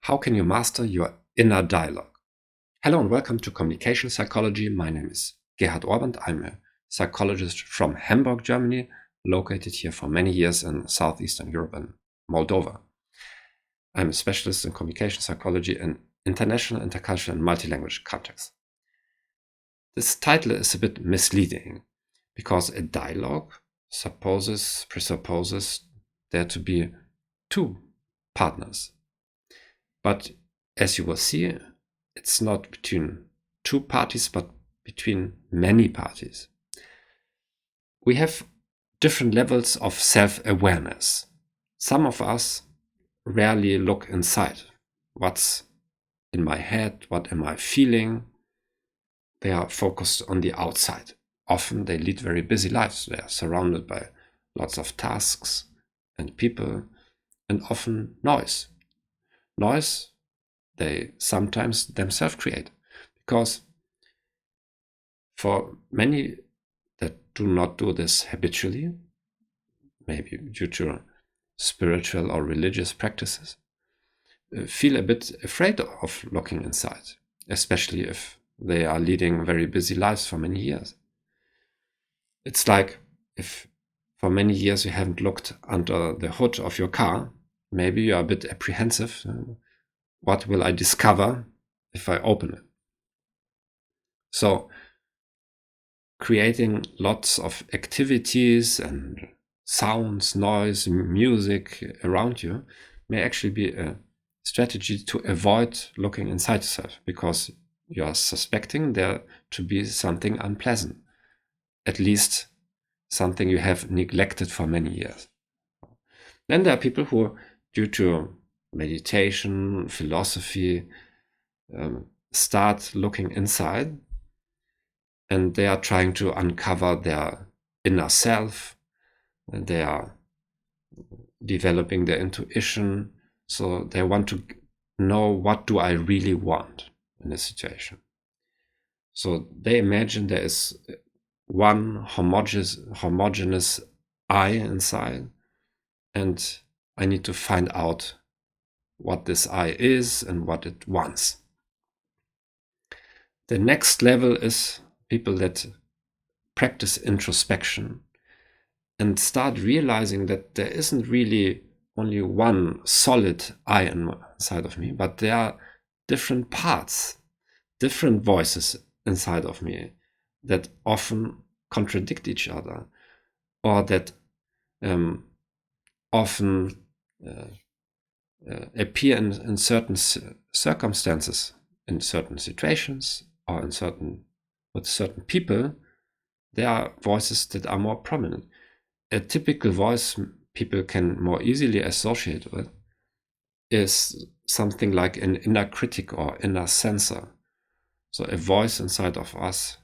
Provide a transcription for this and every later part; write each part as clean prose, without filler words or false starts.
How can you master your inner dialogue? Hello and welcome to Communication Psychology. My name is Gerhard. I'm a psychologist from Hamburg, Germany, located here for many years in Southeastern Europe and Moldova. I'm a specialist in communication psychology in international, intercultural, and multilanguage contexts. This title is a bit misleading because a dialogue presupposes there to be two partners. But as you will see, it's not between two parties, but between many parties. We have different levels of self-awareness. Some of us rarely look inside. What's in my head? What am I feeling? They are focused on the outside. Often they lead very busy lives. They are surrounded by lots of tasks and people, and often noise. Noise they sometimes themselves create, because for many that do not do this habitually, maybe due to spiritual or religious practices, feel a bit afraid of looking inside, especially if they are leading very busy lives for many years. It's like if for many years you haven't looked under the hood of your car, maybe you are a bit apprehensive. What will I discover if I open it? So creating lots of activities and sounds, noise, music around you may actually be a strategy to avoid looking inside yourself, because you are suspecting there to be something unpleasant, at least something you have neglected for many years. Then there are people who, due to meditation, philosophy, start looking inside, and they are trying to uncover their inner self. They are developing their intuition, so they want to know, what do I really want in a situation? So they imagine there is one homogeneous I inside, and I need to find out what this I is and what it wants. The next level is people that practice introspection and start realizing that there isn't really only one solid I inside of me, but there are different parts, different voices inside of me that often contradict each other, or that often appear in certain circumstances, in certain situations, or with certain people. There are voices that are more prominent. A typical voice people can more easily associate with is something like an inner critic or inner censor. So a voice inside of us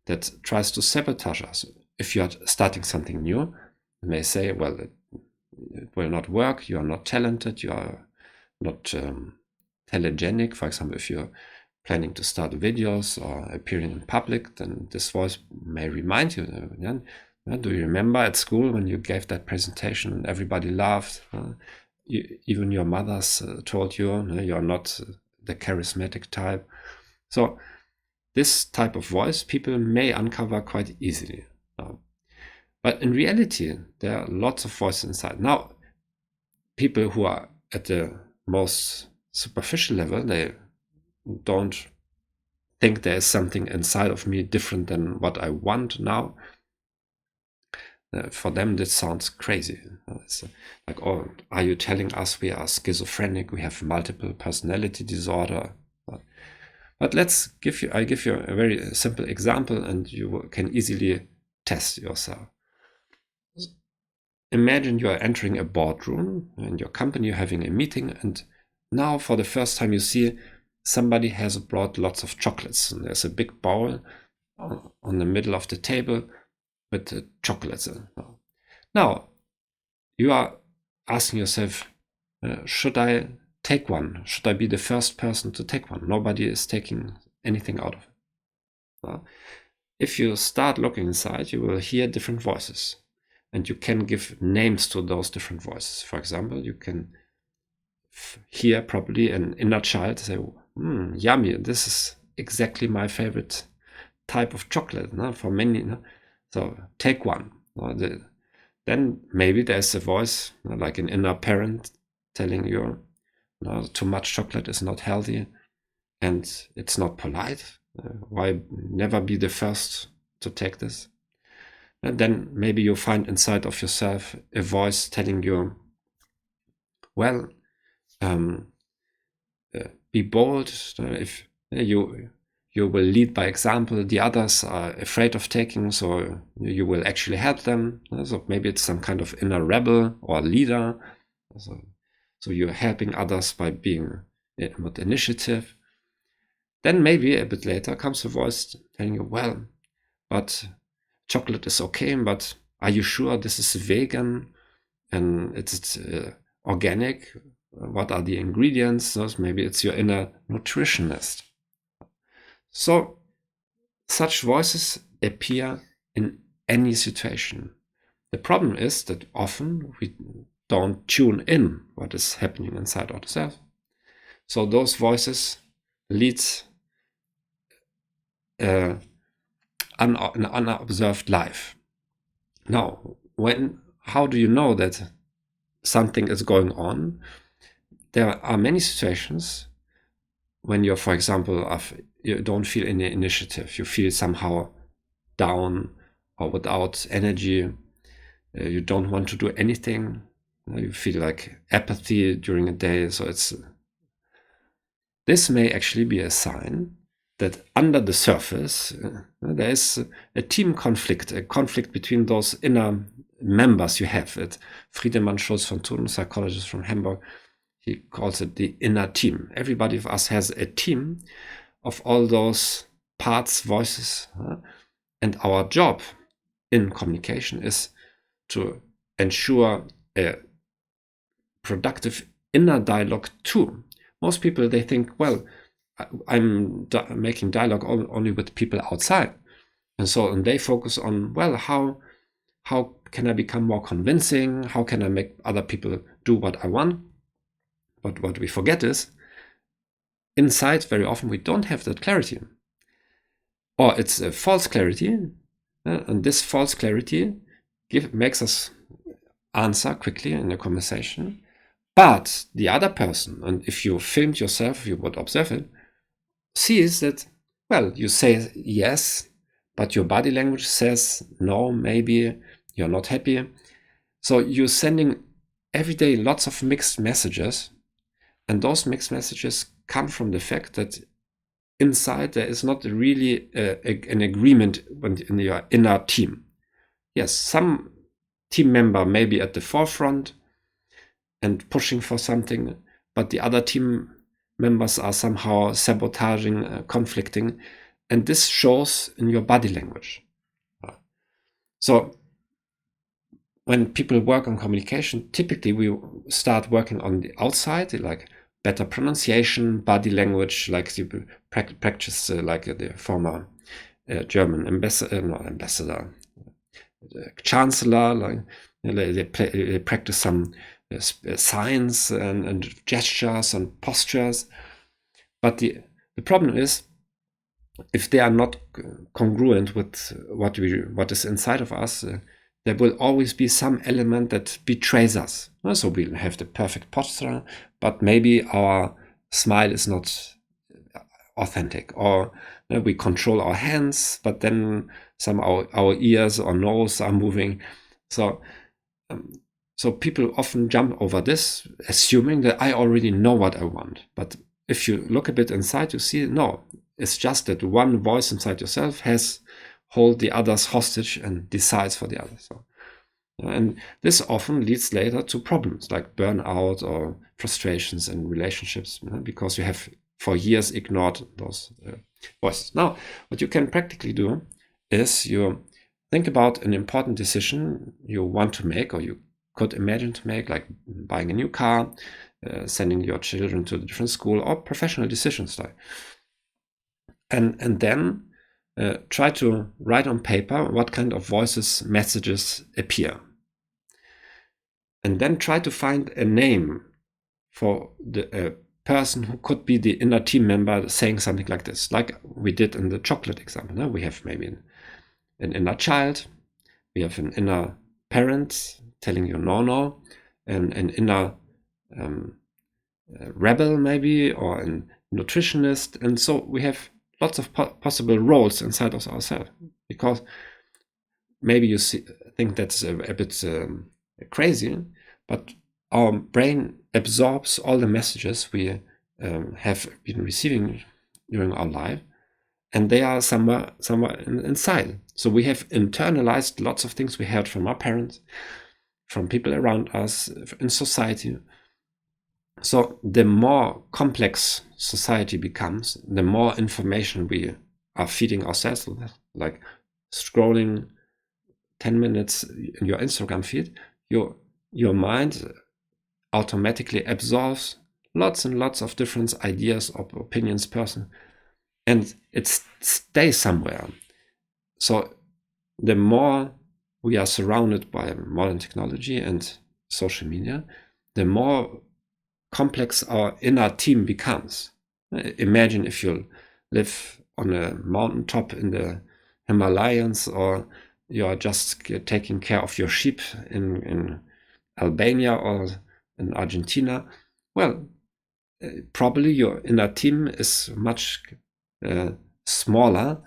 that tries to sabotage us. If you are starting something new, it may say, well, it will not work, you are not talented, you are not telegenic. For example, if you're planning to start videos or appearing in public, then this voice may remind you, do you remember at school when you gave that presentation and everybody laughed? Even your mothers told you you're not the charismatic type. So this type of voice people may uncover quite easily. But in reality, there are lots of voices inside. Now, people who are at the most superficial level, they don't think there is something inside of me different than what I want now. For them, this sounds crazy. It's like, oh, are you telling us we are schizophrenic? We have multiple personality disorder? But I give you a very simple example, and you can easily test yourself. Imagine you are entering a boardroom in your company, you're having a meeting, and now for the first time you see somebody has brought lots of chocolates, and there's a big bowl on the middle of the table with the chocolates. Now you are asking yourself, should I take one? Should I be the first person to take one? Nobody is taking anything out of it. If you start looking inside, you will hear different voices, and you can give names to those different voices. For example, you can hear probably an inner child say, yummy, this is exactly my favorite type of chocolate, no? For many, no? So take one. No? Then maybe there's a voice, like an inner parent telling you, no, too much chocolate is not healthy and it's not polite. Why never be the first to take this? And then maybe you find inside of yourself a voice telling you, well, be bold. If you will lead by example, the others are afraid of taking, so you will actually help them. So maybe it's some kind of inner rebel or leader. So you're helping others by being with initiative. Then maybe a bit later comes a voice telling you, well, but chocolate is okay, but are you sure this is vegan and it's organic? What are the ingredients? So maybe it's your inner nutritionist. So such voices appear in any situation. The problem is that often we don't tune in what is happening inside ourselves. So those voices lead an unobserved life. Now, how do you know that something is going on? There are many situations when you're, for example, you don't feel any initiative, you feel somehow down or without energy, you don't want to do anything, you feel like apathy during a day. So this may actually be a sign that under the surface there is a team conflict, a conflict between those inner members you have. Friedemann Schulz von Thun, psychologist from Hamburg, he calls it the inner team. Everybody of us has a team of all those parts, voices, and our job in communication is to ensure a productive inner dialogue too. Most people, they think, well, I'm making dialogue only with people outside. And they focus on, well, how can I become more convincing? How can I make other people do what I want? But what we forget is, inside, very often, we don't have that clarity. Or it's a false clarity. And this false clarity makes us answer quickly in a conversation. But the other person, and if you filmed yourself, you would observe it, sees that, well, you say yes, but your body language says no, maybe you're not happy. So you're sending every day lots of mixed messages, and those mixed messages come from the fact that inside there is not really an agreement in your inner team. Yes, some team member may be at the forefront and pushing for something, but the other team members are somehow sabotaging, conflicting, and this shows in your body language. So when people work on communication, typically we start working on the outside, like better pronunciation, body language, like you practice like the former German ambassador, chancellor, like they practice some signs and gestures and postures. But the problem is, if they are not congruent with what is inside of us, there will always be some element that betrays us. So we'll have the perfect posture, but maybe our smile is not authentic, or we control our hands, but then our ears or nose are moving. So people often jump over this, assuming that I already know what I want. But if you look a bit inside, you see, no, it's just that one voice inside yourself hold the others hostage and decides for the others. So, and this often leads later to problems like burnout or frustrations in relationships, because you have for years ignored those voices. Now, what you can practically do is you think about an important decision you want to make, or you could imagine to make, like buying a new car, sending your children to a different school, or professional decisions. And then try to write on paper what kind of voices, messages appear. And then try to find a name for the person who could be the inner team member saying something like this, like we did in the chocolate example. No? We have maybe an inner child, we have an inner parent telling you no, and an inner rebel maybe, or a nutritionist. And so we have lots of possible roles inside of ourselves, because maybe you think that's a bit crazy, but our brain absorbs all the messages we have been receiving during our life, and they are somewhere inside. So we have internalized lots of things we heard from our parents, from people around us, in society. So the more complex society becomes, the more information we are feeding ourselves with, like scrolling 10 minutes in your Instagram feed, your mind automatically absorbs lots and lots of different ideas or opinions, person, and it stays somewhere. So the more we are surrounded by modern technology and social media, the more complex our inner team becomes. Imagine if you live on a mountaintop in the Himalayas, or you are just taking care of your sheep in Albania or in Argentina. Well, probably your inner team is much smaller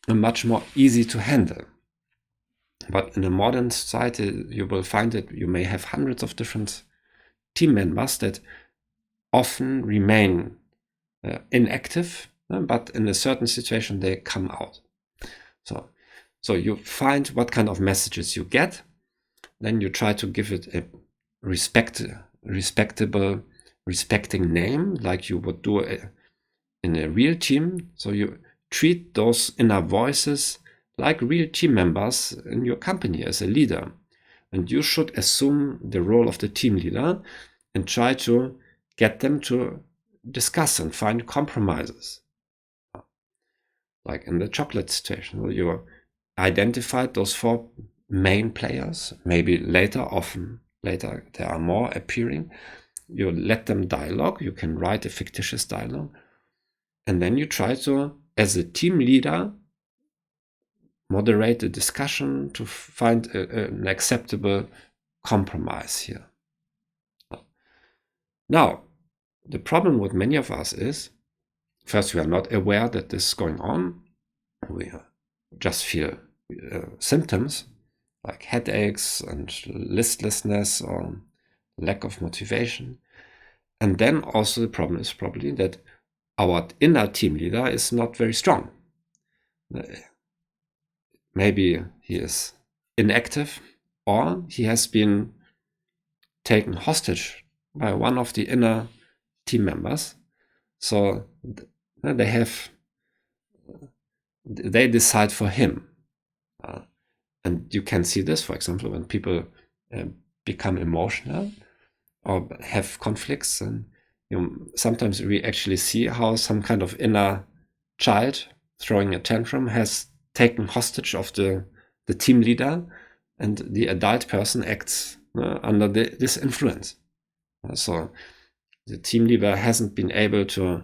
and much more easy to handle. But in a modern society, you will find that you may have hundreds of different team members that often remain inactive, but in a certain situation they come out. So you find what kind of messages you get, then you try to give it a respecting name, like you would do in a real team. So you treat those inner voices like real team members in your company as a leader. And you should assume the role of the team leader and try to get them to discuss and find compromises. Like in the chocolate situation, you identified those 4 main players. Maybe later there are more appearing. You let them dialogue. You can write a fictitious dialogue. And then you try to, as a team leader, moderate the discussion to find an acceptable compromise here. Now, the problem with many of us is, first, we are not aware that this is going on. We just feel symptoms like headaches and listlessness or lack of motivation. And then also the problem is probably that our inner team leader is not very strong. Maybe he is inactive, or he has been taken hostage by one of the inner team members. So they decide for him. And you can see this, for example, when people become emotional or have conflicts, and sometimes we actually see how some kind of inner child throwing a tantrum has taken hostage of the team leader, and the adult person acts under this influence. So the team leader hasn't been able to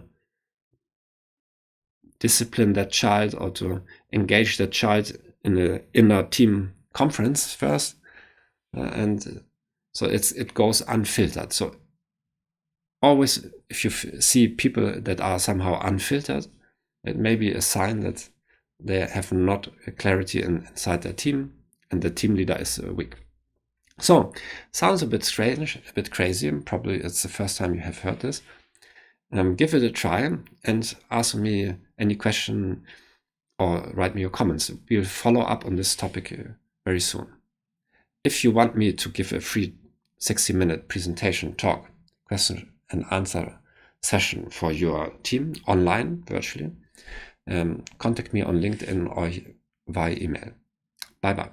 discipline that child or to engage that child in an inner team conference first, and so it goes unfiltered. So always, if you see people that are somehow unfiltered, it may be a sign that they have not clarity inside their team, and the team leader is weak. So, sounds a bit strange, a bit crazy. Probably it's the first time you have heard this. Give it a try and ask me any question or write me your comments. We'll follow up on this topic very soon. If you want me to give a free 60-minute presentation talk, question and answer session for your team online, virtually, contact me on LinkedIn or via email. Bye-bye.